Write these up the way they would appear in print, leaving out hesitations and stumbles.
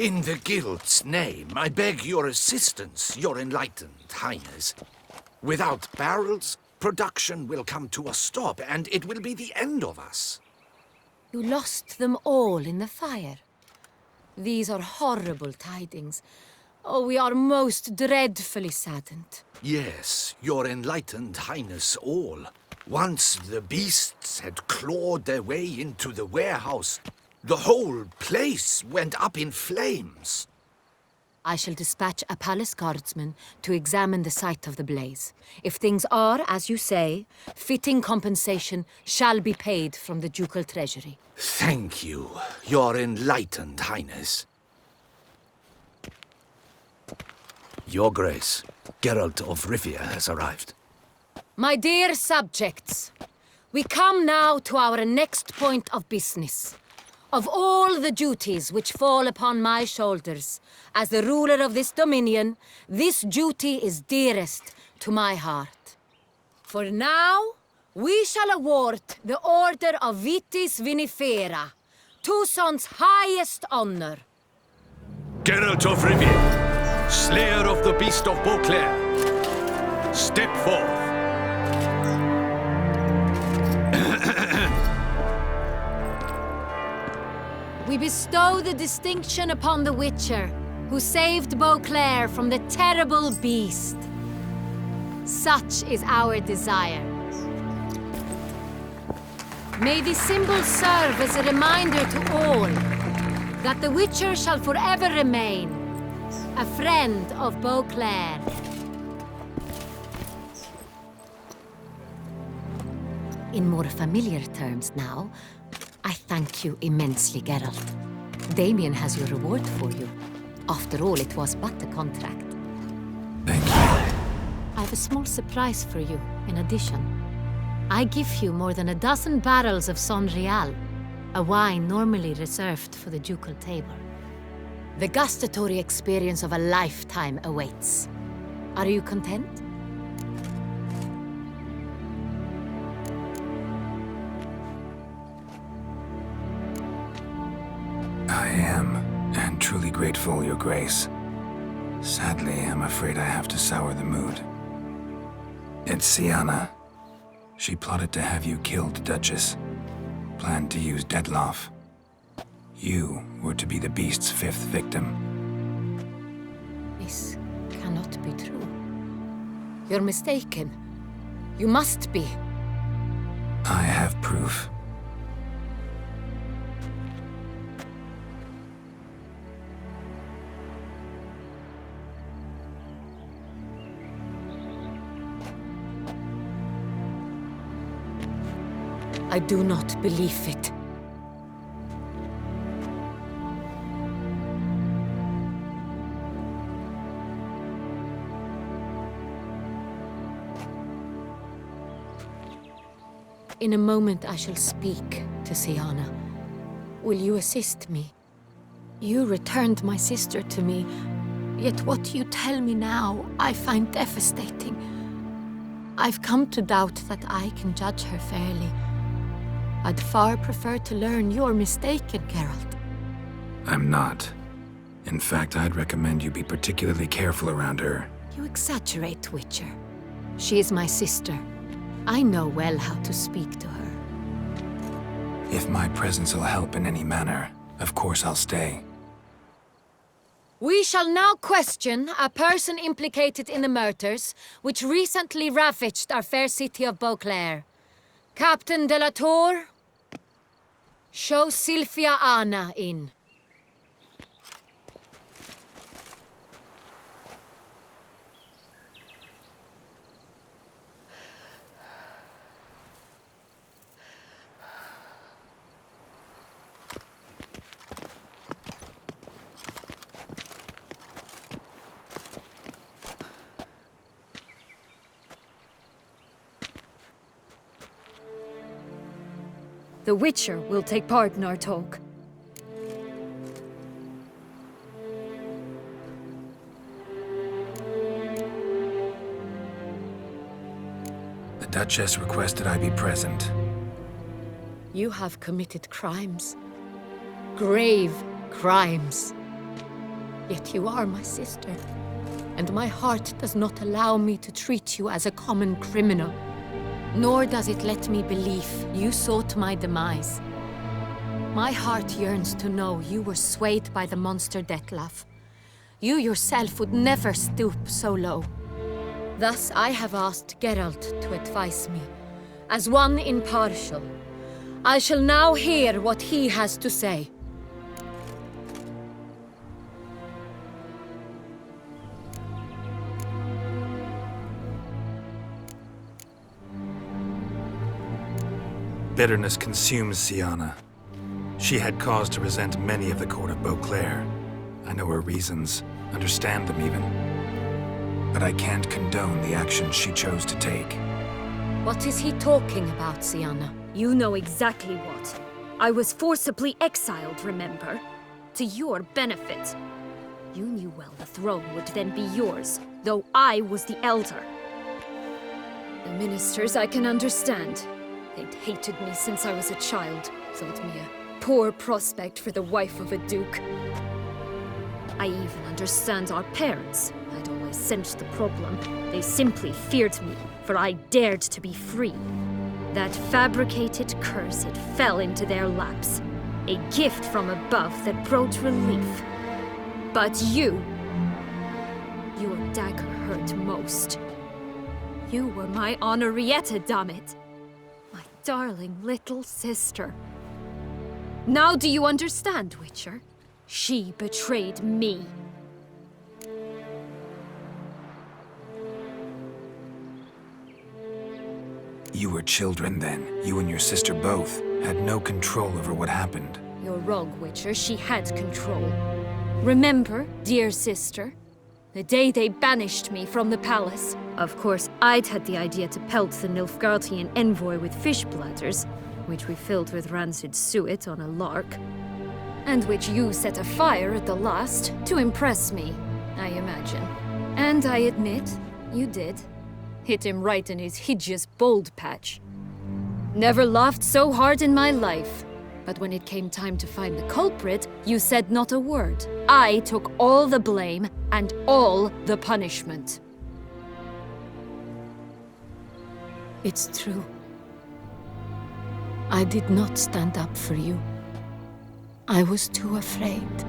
In the Guild's name, I beg your assistance, your enlightened highness. Without barrels, production will come to a stop, and it will be the end of us. You lost them all in the fire. These are horrible tidings. Oh, we are most dreadfully saddened. Yes, your enlightened highness all. Once the beasts had clawed their way into the warehouse, the whole place went up in flames. I shall dispatch a palace guardsman to examine the site of the blaze. If things are, as you say, fitting compensation shall be paid from the ducal treasury. Thank you, your enlightened highness. Your Grace, Geralt of Rivia has arrived. My dear subjects, we come now to our next point of business. Of all the duties which fall upon my shoulders, as the ruler of this dominion, this duty is dearest to my heart. For now, we shall award the Order of Vitis Vinifera, Tucson's highest honor. Geralt of Rivia, slayer of the beast of Beauclair, step forth. We bestow the distinction upon the Witcher, who saved Beauclair from the terrible beast. Such is our desire. May this symbol serve as a reminder to all that the Witcher shall forever remain a friend of Beauclair. In more familiar terms now, I thank you immensely, Geralt. Damien has your reward for you. After all, it was but a contract. Thank you. I have a small surprise for you, in addition. I give you more than a dozen barrels of Son Real, a wine normally reserved for the ducal table. The gustatory experience of a lifetime awaits. Are you content? I am, and truly grateful, Your Grace. Sadly, I'm afraid I have to sour the mood. It's Syanna. She plotted to have you killed, Duchess. Planned to use Detloff. You were to be the beast's fifth victim. This cannot be true. You're mistaken. You must be. I have proof. I do not believe it. In a moment I shall speak to Syanna. Will you assist me? You returned my sister to me, yet what you tell me now I find devastating. I've come to doubt that I can judge her fairly. I'd far prefer to learn you're mistaken, Geralt. I'm not. In fact, I'd recommend you be particularly careful around her. You exaggerate, Witcher. She is my sister. I know well how to speak to her. If my presence will help in any manner, of course I'll stay. We shall now question a person implicated in the murders which recently ravaged our fair city of Beauclair. Captain de la Tour, show Sylvia Anna in. The Witcher will take part in our talk. The Duchess requested I be present. You have committed crimes. Grave crimes. Yet you are my sister, and my heart does not allow me to treat you as a common criminal. Nor does it let me believe you sought my demise. My heart yearns to know you were swayed by the monster Dettlaff. You yourself would never stoop so low. Thus I have asked Geralt to advise me, as one impartial. I shall now hear what he has to say. Bitterness consumes Syanna. She had cause to resent many of the court of Beauclair. I know her reasons, understand them even. But I can't condone the actions she chose to take. What is he talking about, Syanna? You know exactly what. I was forcibly exiled, remember? To your benefit. You knew well the throne would then be yours, though I was the elder. The ministers I can understand. They'd hated me since I was a child, thought me a poor prospect for the wife of a duke. I even understand our parents. I'd always sensed the problem. They simply feared me, for I dared to be free. That fabricated curse, it fell into their laps. A gift from above that brought relief. But you... your dagger hurt most. You were my Honorrietta, dammit. My darling little sister. Now do you understand, Witcher? She betrayed me. You were children then. You and your sister both had no control over what happened. You're wrong, Witcher. She had control. Remember, dear sister? The day they banished me from the palace. Of course, I'd had the idea to pelt the Nilfgaardian envoy with fish bladders, which we filled with rancid suet on a lark. And which you set afire at the last, to impress me, I imagine. And I admit, you did. Hit him right in his hideous bald patch. Never laughed so hard in my life. But when it came time to find the culprit, you said not a word. I took all the blame and all the punishment. It's true. I did not stand up for you. I was too afraid.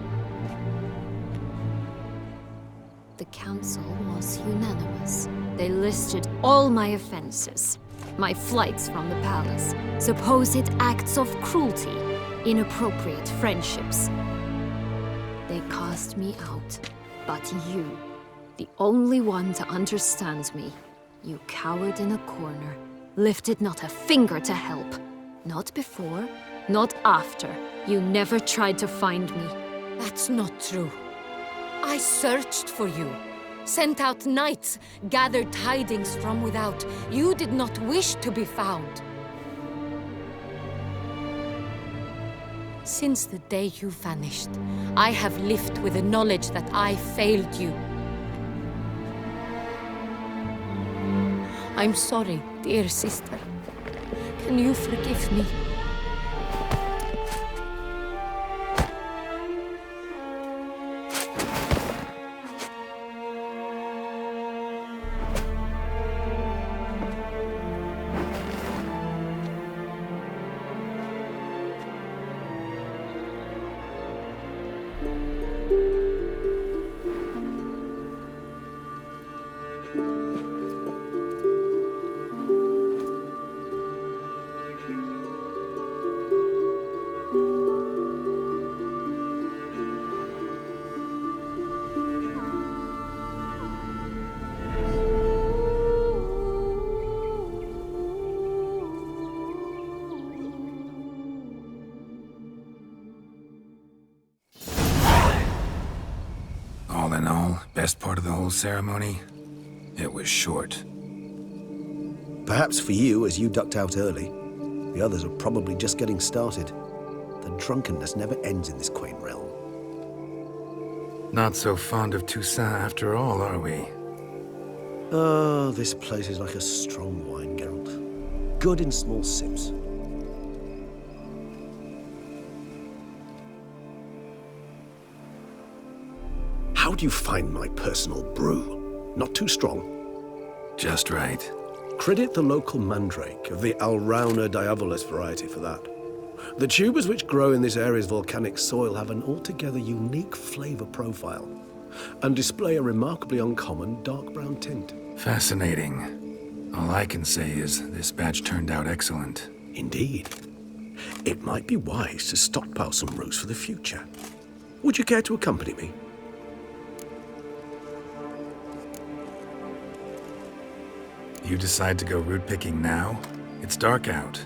The council was unanimous. They listed all my offenses. My flights from the palace, supposed acts of cruelty, inappropriate friendships. They cast me out. But you, the only one to understand me, you cowered in a corner, lifted not a finger to help. Not before, not after. You never tried to find me. That's not true. I searched for you. Sent out knights, gathered tidings from without. You did not wish to be found. Since the day you vanished, I have lived with the knowledge that I failed you. I'm sorry, dear sister. Can you forgive me? All in all, best part of the whole ceremony? It was short. Perhaps for you, as you ducked out early. The others are probably just getting started. The drunkenness never ends in this quaint realm. Not so fond of Toussaint after all, are we? Oh, this place is like a strong wine, Geralt. Good in small sips. did you find my personal brew? Not too strong? Just right. Credit the local mandrake of the Alrauna diabolus variety for that. The tubers which grow in this area's volcanic soil have an altogether unique flavor profile and display a remarkably uncommon dark brown tint. Fascinating. All I can say is this batch turned out excellent. Indeed. It might be wise to stockpile some roots for the future. Would you care to accompany me? You decide to go root picking now? It's dark out.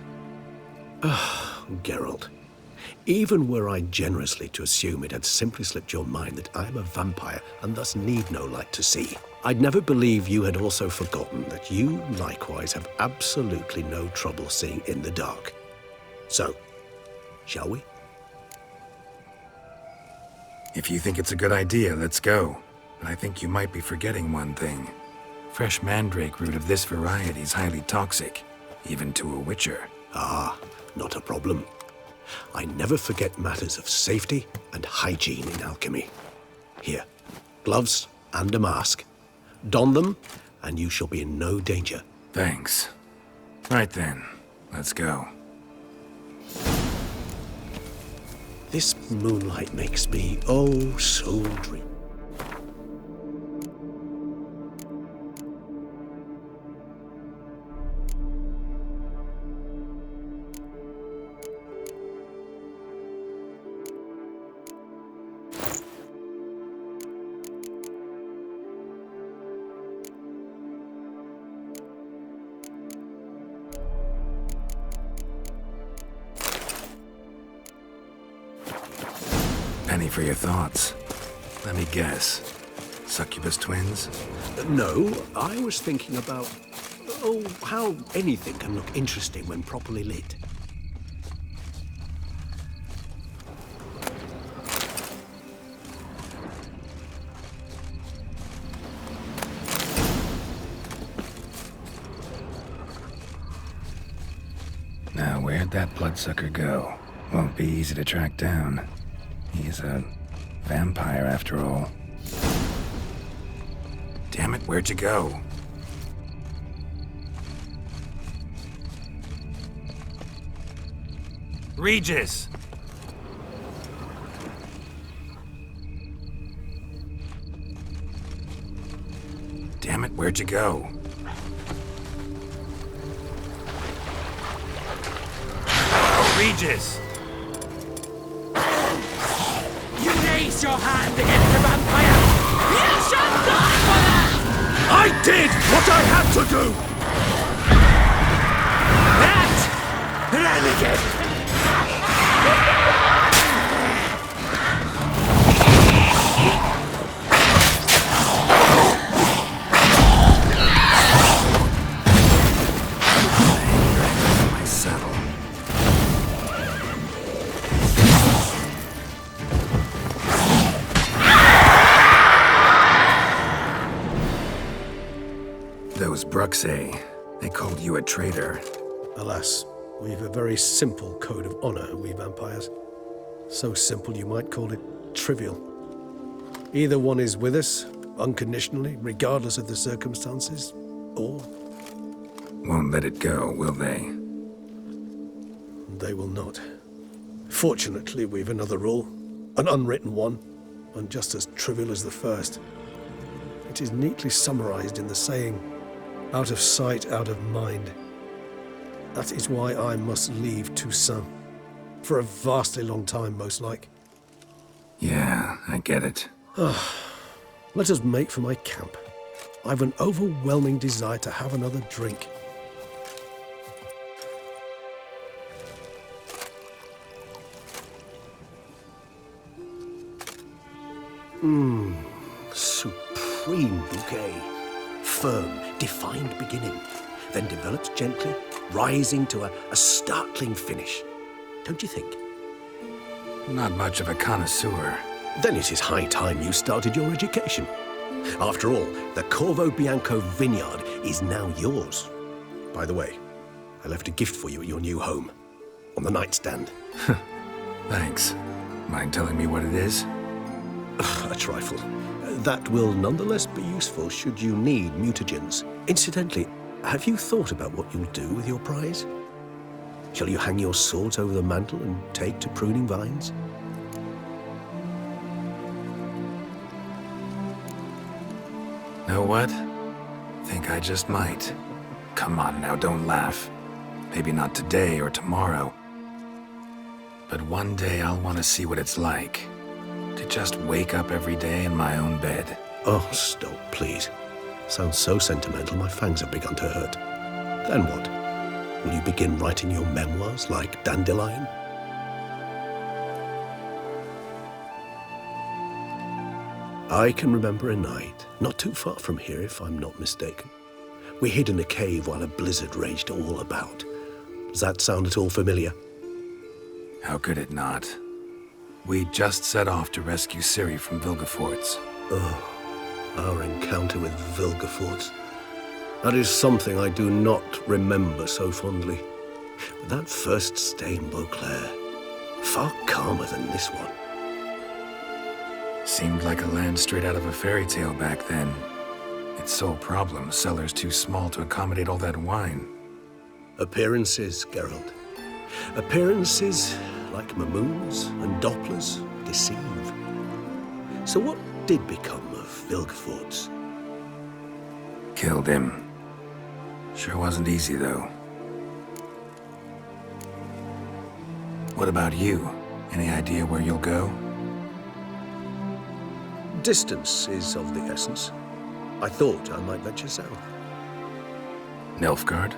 Geralt, even were I generously to assume it had simply slipped your mind that I am a vampire and thus need no light to see, I'd never believe you had also forgotten that you likewise have absolutely no trouble seeing in the dark. So, shall we? If you think it's a good idea, let's go. But I think you might be forgetting one thing. Fresh mandrake root of this variety is highly toxic, even to a witcher. Ah, not a problem. I never forget matters of safety and hygiene in alchemy. Here, gloves and a mask. Don them, and you shall be in no danger. Thanks. Right then, let's go. This moonlight makes me oh so dreamy. Penny for your thoughts. Let me guess. Succubus twins? No, I was thinking about, how anything can look interesting when properly lit. Now, where'd that bloodsucker go? Won't be easy to track down. He's a vampire, after all. Damn it, where'd you go? Regis! Damn it, where'd you go? Regis! You raise your hand against the vampire! You shall die for that! I did what I had to do! That renegade! My saddle. Those Bruxae, they called you a traitor. Alas, we've a very simple code of honor, we vampires. So simple you might call it trivial. Either one is with us, unconditionally, regardless of the circumstances, or Won't let it go, will they? they will not. Fortunately, we've another rule, an unwritten one, and just as trivial as the first. It is neatly summarized in the saying, out of sight, out of mind. That is why I must leave Toussaint. For a vastly long time, most like. Yeah, I get it. Let us make for my camp. I've an overwhelming desire to have another drink. Supreme bouquet. Firm, defined beginning, then develops gently, rising to a startling finish. Don't you think? Not much of a connoisseur. Then it is high time you started your education. After all, the Corvo Bianco vineyard is now yours. By the way, I left a gift for you at your new home, on the nightstand. Thanks. Mind telling me what it is? A trifle. That will nonetheless be useful should you need mutagens. Incidentally, have you thought about what you'll do with your prize? Shall you hang your swords over the mantle and take to pruning vines? Know what? Think I just might. Come on now, don't laugh. Maybe not today or tomorrow. But one day I'll want to see what it's like. To just wake up every day in my own bed. Oh, stop, please. Sounds so sentimental, my fangs have begun to hurt. Then what? Will you begin writing your memoirs like Dandelion? I can remember a night, not too far from here if I'm not mistaken. We hid in a cave while a blizzard raged all about. Does that sound at all familiar? How could it not? We just set off to rescue Ciri from Vilgefortz. Oh, our encounter with Vilgefortz. That is something I do not remember so fondly. But that first stay in Beauclair, far calmer than this one. Seemed like a land straight out of a fairy tale back then. Its sole problem, cellars too small to accommodate all that wine. Appearances, Geralt. Appearances, like Mamoons and Dopplers, deceive. So what did become of Vilgefortz? Killed him. Sure wasn't easy, though. What about you? Any idea where you'll go? Distance is of the essence. I thought I might venture south. Nilfgaard?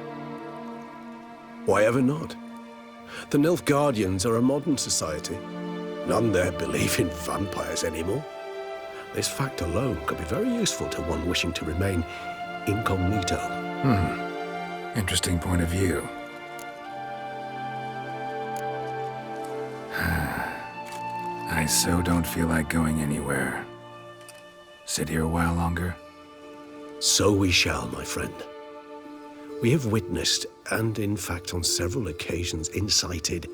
Why ever not? The Nilfgaardians are a modern society. None there believe in vampires anymore. This fact alone could be very useful to one wishing to remain incognito. Interesting point of view. I so don't feel like going anywhere. Sit here a while longer? So we shall, my friend. We have witnessed, and in fact on several occasions incited,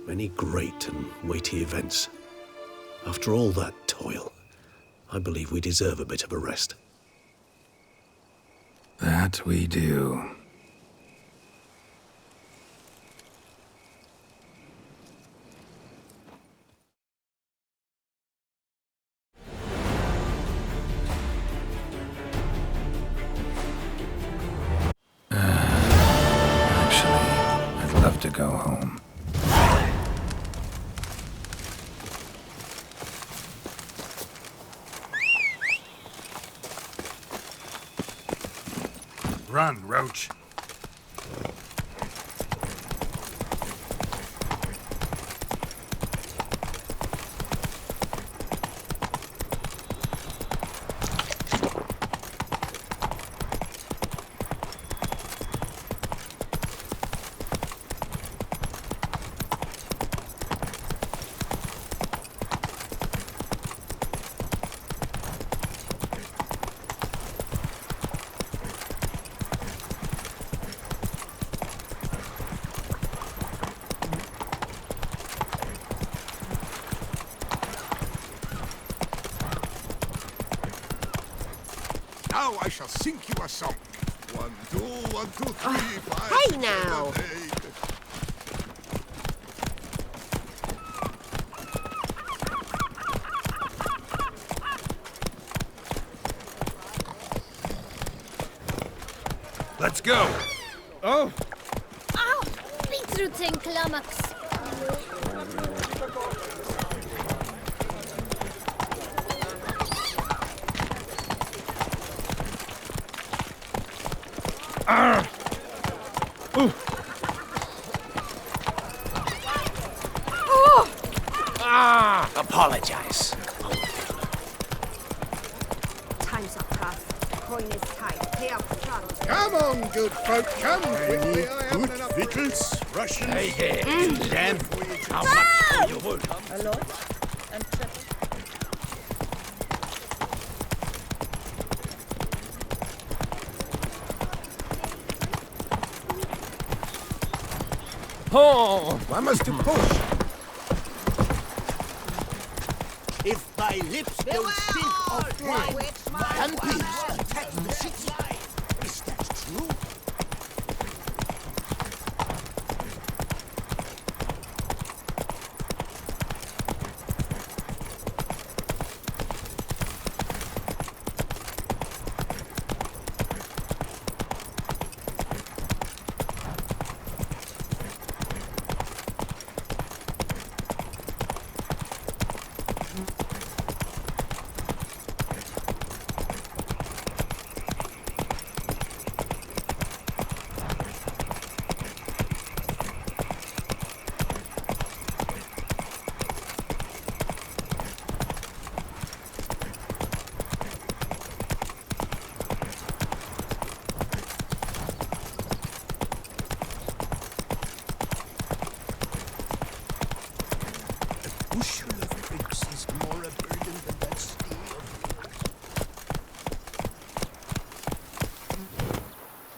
many great and weighty events. After all that toil, I believe we deserve a bit of a rest. That we do. Actually, I'd love to go home. Run, Roach. Now I shall sing you a song. 1, 2, 1, 2, 3, 5. Hey now! 7, 8. Let's go. Oh! Ow! Beetrooting Klamax! Apologize. Time's up, Prof. Coin is tight. Pay up front. Come on, good folk, come quickly. I haven't enough victuals, Russians. Hey there, Jen. How much do you want? A lot and triple. Oh, I must push. If thy lips don't stink of wine, vampires attack the city. Is that true? Bushel of bricks is more a burden than that steel.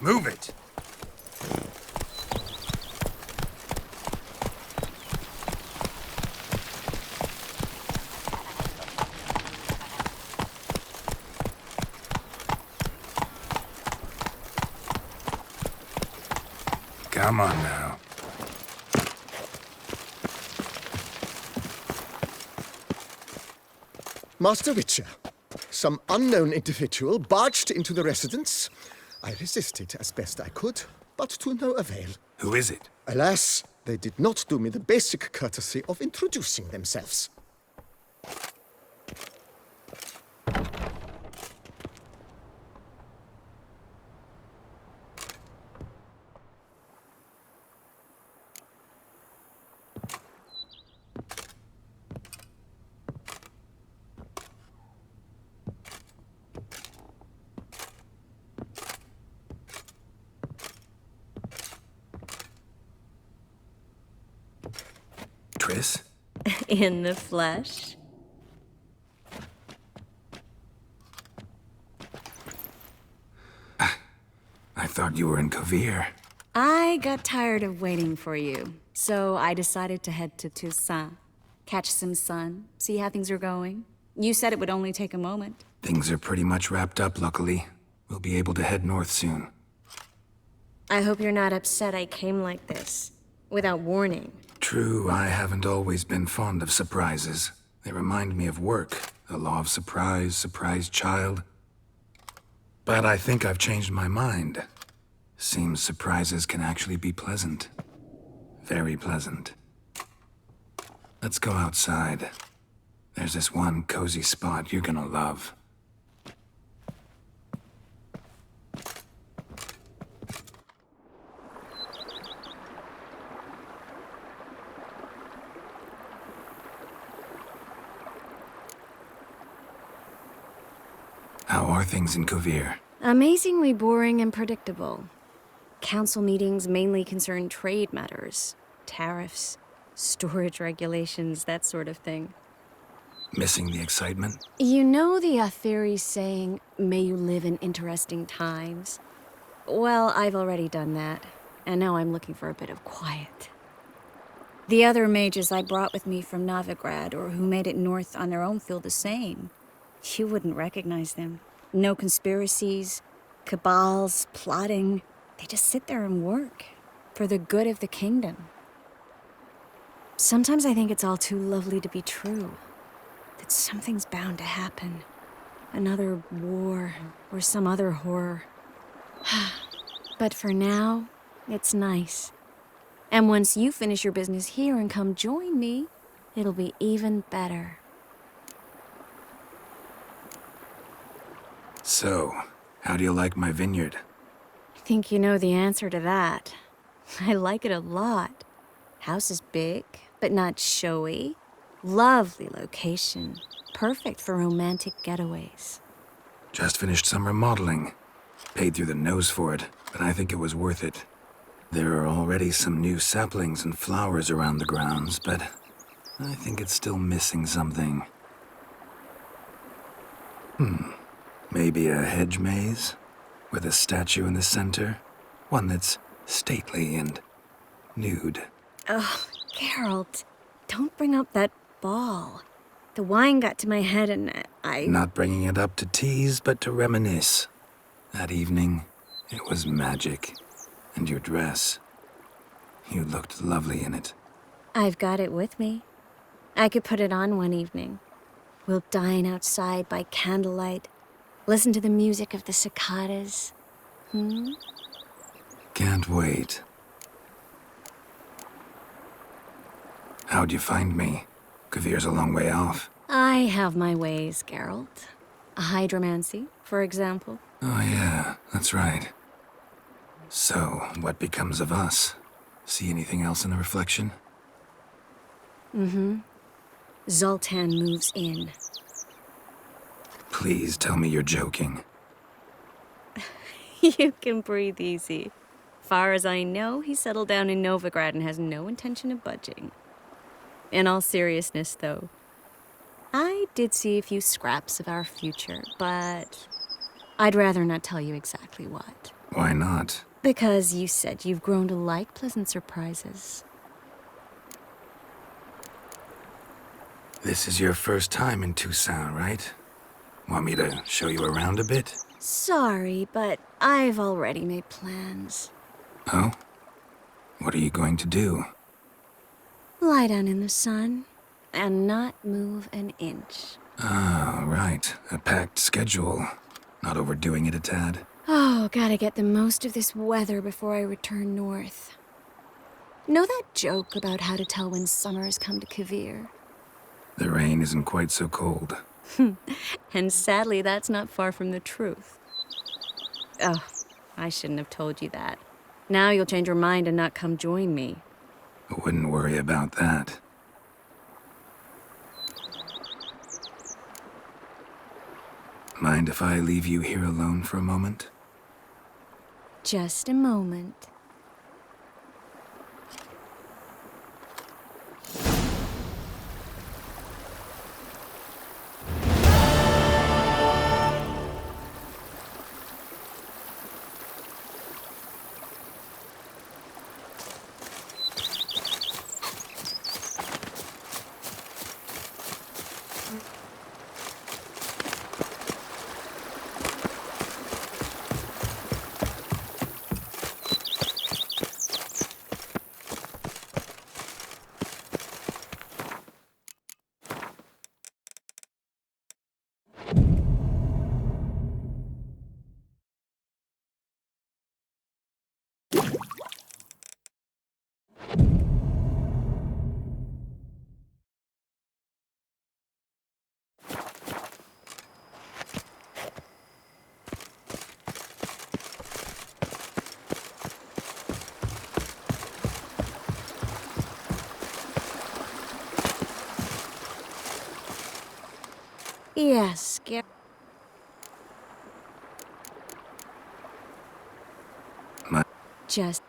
Move it! Come on now. Master Witcher, some unknown individual barged into the residence. I resisted as best I could, but to no avail. Who is it? Alas, they did not do me the basic courtesy of introducing themselves. Triss? In the flesh? I thought you were in Kovir. I got tired of waiting for you, so I decided to head to Toussaint. Catch some sun, see how things are going. You said it would only take a moment. Things are pretty much wrapped up, luckily. We'll be able to head north soon. I hope you're not upset I came like this, without warning. True, I haven't always been fond of surprises. They remind me of work, the law of surprise, surprise child. But I think I've changed my mind. Seems surprises can actually be pleasant. Very pleasant. Let's go outside. There's this one cozy spot you're gonna love. How are things in Kovir? Amazingly boring and predictable. Council meetings mainly concern trade matters, tariffs, storage regulations, that sort of thing. Missing the excitement? You know the Aetheri saying, may you live in interesting times? Well, I've already done that, and now I'm looking for a bit of quiet. The other mages I brought with me from Novigrad or who made it north on their own feel the same. You wouldn't recognize them. No conspiracies, cabals, plotting. They just sit there and work for the good of the kingdom. Sometimes I think it's all too lovely to be true. That something's bound to happen. Another war or some other horror. But for now, it's nice. And once you finish your business here and come join me, it'll be even better. So, how do you like my vineyard? I think you know the answer to that. I like it a lot. House is big, but not showy. Lovely location. Perfect for romantic getaways. Just finished some remodeling. Paid through the nose for it, but I think it was worth it. There are already some new saplings and flowers around the grounds, but I think it's still missing something. Maybe a hedge maze? With a statue in the center? One that's stately and nude. Oh, Geralt, don't bring up that ball. The wine got to my head and I... Not bringing it up to tease, but to reminisce. That evening, it was magic. And your dress. You looked lovely in it. I've got it with me. I could put it on one evening. We'll dine outside by candlelight, listen to the music of the cicadas. Can't wait. How'd you find me? Kavir's a long way off. I have my ways, Geralt. A hydromancy, for example. Oh yeah, that's right. So, what becomes of us? See anything else in the reflection? Zoltan moves in. Please tell me you're joking. You can breathe easy. Far as I know, he settled down in Novigrad and has no intention of budging. In all seriousness, though, I did see a few scraps of our future, but I'd rather not tell you exactly what. Why not? Because you said you've grown to like pleasant surprises. This is your first time in Toussaint, right? Want me to show you around a bit? Sorry, but I've already made plans. Oh? What are you going to do? Lie down in the sun and not move an inch. Ah, right. A packed schedule. Not overdoing it a tad. Oh, gotta get the most of this weather before I return north. Know that joke about how to tell when summer's come to Kavir? The rain isn't quite so cold. And sadly, that's not far from the truth. Oh, I shouldn't have told you that. Now you'll change your mind and not come join me. I wouldn't worry about that. Mind if I leave you here alone for a moment? Just a moment. Yes, My... Just